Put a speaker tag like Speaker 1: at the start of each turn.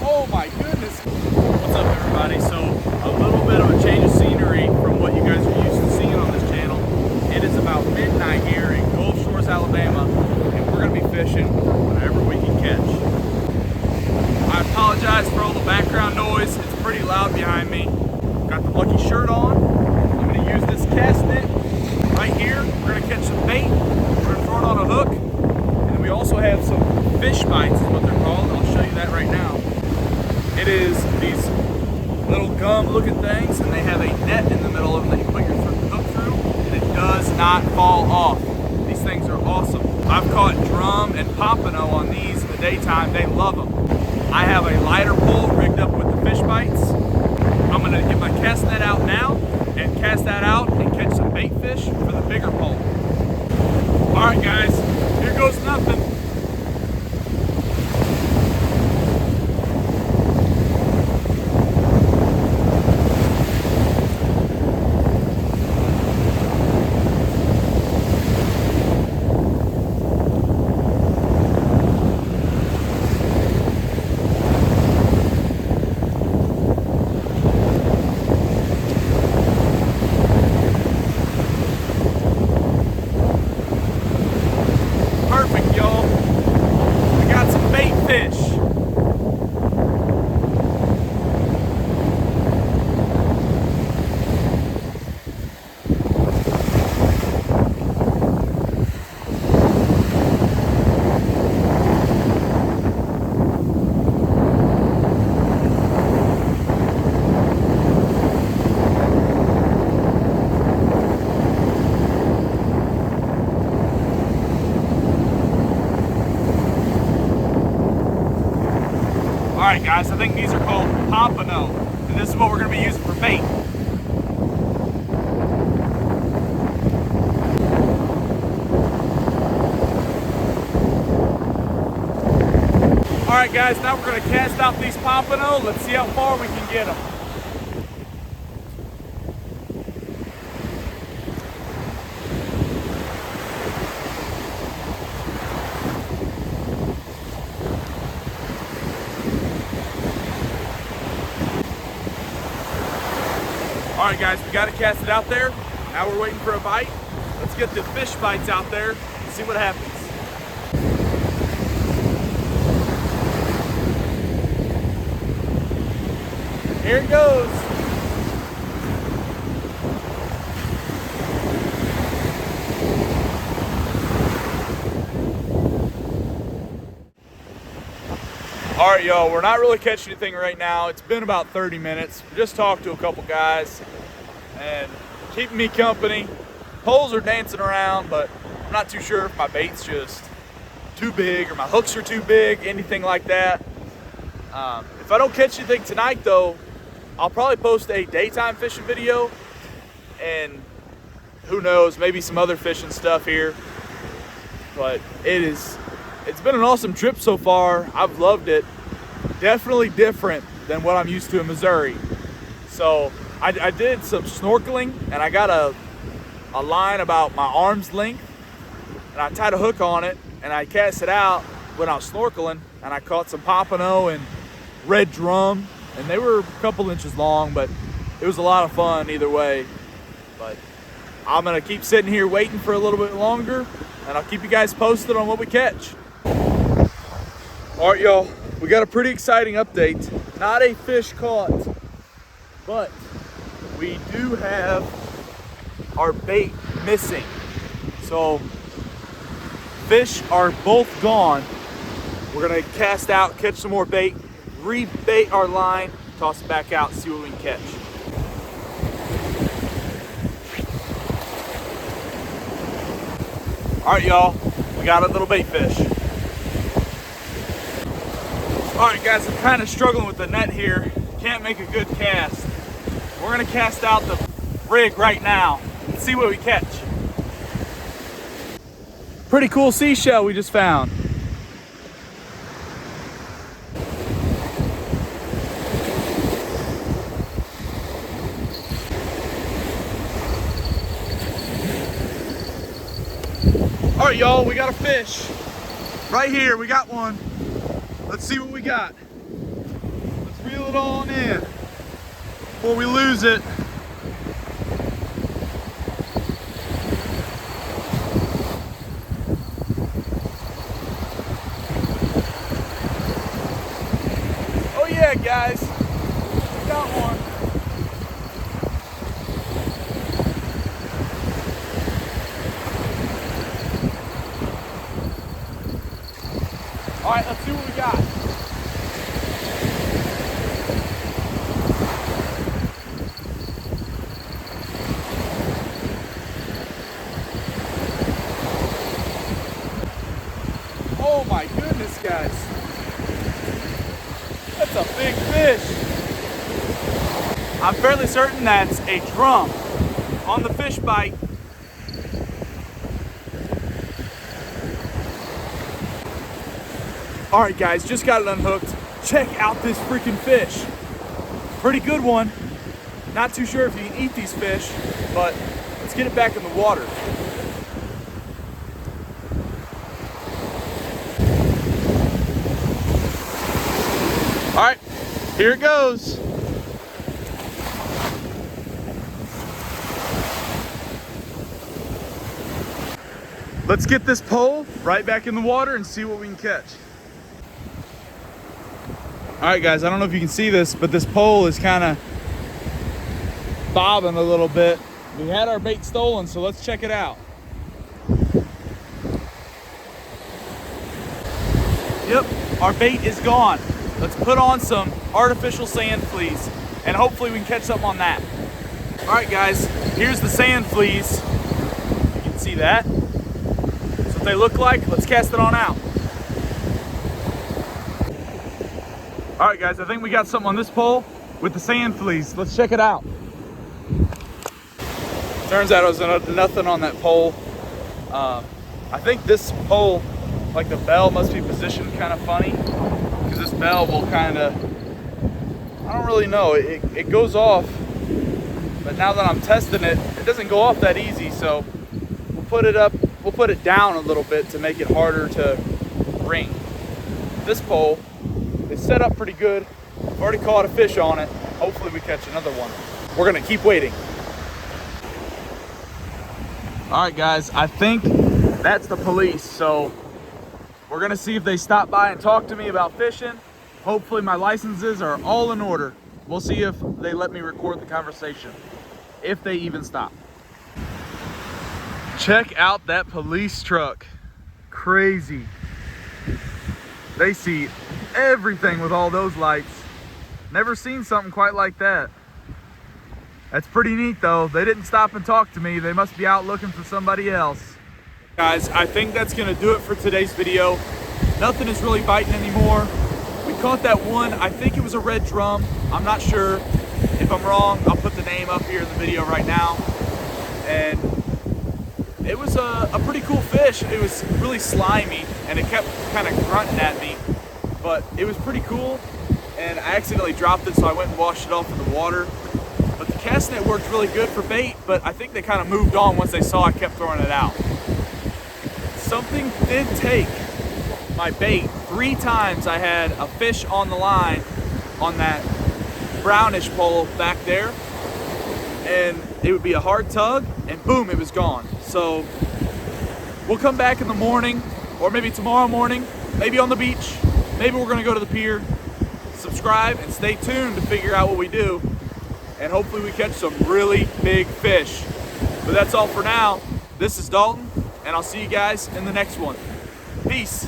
Speaker 1: Oh my goodness. What's up everybody? So a little bit of a change of scenery from what you guys are used to seeing on this channel. It is about midnight here in Gulf Shores, Alabama, and we're gonna be fishing whatever we can catch. I apologize for all the background noise. It's pretty loud behind me. Got the lucky shirt on. I'm gonna use this cast net right here. We're gonna catch some bait. We're gonna throw it on a hook. And we also have some fish bites is what they're called. I'll show you that right now. It is these little gum looking things, and they have a net in the middle of them that you put your hook through, and it does not fall off. These things are awesome. I've caught drum and pompano on these in the daytime. They love them. I have a lighter pole rigged up with the fish bites. I'm gonna get my cast net out now and cast that out and catch some bait fish for the bigger pole. All right guys, here goes nothing. Perfect, y'all. We got some bait fish. Alright guys, I think these are called pompano, and this is what we're going to be using for bait. Alright guys, now we're going to cast out these pompano. Let's see how far we can get them. All right guys, we got to cast it out there. Now we're waiting for a bite. Let's get the fish bites out there and see what happens. Here it goes. All right, y'all, we're not really catching anything right now. It's been about 30 minutes. We just talked to a couple guys and keeping me company. Poles are dancing around, but I'm not too sure if my bait's just too big or my hooks are too big, anything like that. If I don't catch anything tonight though, I'll probably post a daytime fishing video, and who knows, maybe some other fishing stuff here. But it's been an awesome trip so far. I've loved it. Definitely different than what I'm used to in Missouri. So I did some snorkeling, and I got a line about my arm's length, and I tied a hook on it, and I cast it out when I was snorkeling, and I caught some pompano and red drum, and they were a couple inches long, but it was a lot of fun either way. But I'm gonna keep sitting here waiting for a little bit longer, and I'll keep you guys posted on what we catch. All right, y'all, we got a pretty exciting update. Not a fish caught, but we do have our bait missing. So fish are both gone. We're gonna cast out, catch some more bait, rebait our line, toss it back out, see what we can catch. All right, y'all, we got a little bait fish. All right, guys, I'm kind of struggling with the net here. Can't make a good cast. We're gonna cast out the rig right now and see what we catch. Pretty cool seashell we just found. All right, y'all, we got a fish. Right here, we got one. Let's see what we got. reel it on in before we lose it. Oh yeah, guys, we got one. All right, let's see what we got. Oh my goodness, guys. That's a big fish. I'm fairly certain that's a drum on the fish bite. All right, guys, just got it unhooked. Check out this freaking fish. Pretty good one. Not too sure if you can eat these fish, but let's get it back in the water. All right, here it goes. Let's get this pole right back in the water and see what we can catch. All right, guys, I don't know if you can see this, but this pole is kind of bobbing a little bit. We had our bait stolen, so let's check it out. Yep, our bait is gone. Let's put on some artificial sand fleas, and hopefully we can catch something on that. All right, guys, here's the sand fleas. You can see that. That's what they look like. Let's cast it on out. All right, guys, I think we got something on this pole with the sand fleas. Let's check it out. Turns out it was nothing on that pole. I think this pole, like the bell, must be positioned kind of funny, because this bell will kind of, I don't really know, it goes off, but now that I'm testing it, it doesn't go off that easy, so we'll put it down a little bit to make it harder to ring. This pole is set up pretty good. I've already caught a fish on it. Hopefully we catch another one. We're gonna keep waiting. All right, guys, I think that's the police, so we're gonna see if they stop by and talk to me about fishing. Hopefully my licenses are all in order. We'll see if they let me record the conversation, if they even stop. Check out that police truck. Crazy. They see everything with all those lights. Never seen something quite like that. That's pretty neat though. They didn't stop and talk to me. They must be out looking for somebody else. Guys, I think that's gonna do it for today's video. Nothing is really biting anymore. We caught that one, I think it was a red drum. I'm not sure. If I'm wrong, I'll put the name up here in the video right now. And it was a pretty cool fish. It was really slimy and it kept kind of grunting at me, but it was pretty cool. And I accidentally dropped it, so I went and washed it off in the water. But the cast net worked really good for bait, but I think they kind of moved on once they saw I kept throwing it out. Something did take my bait. 3 times I had a fish on the line on that brownish pole back there, and it would be a hard tug and boom, it was gone. So we'll come back in the morning, or maybe tomorrow morning, maybe on the beach, maybe we're gonna go to the pier. Subscribe and stay tuned to figure out what we do, and hopefully we catch some really big fish. But that's all for now. This is Dalton, and I'll see you guys in the next one. Peace.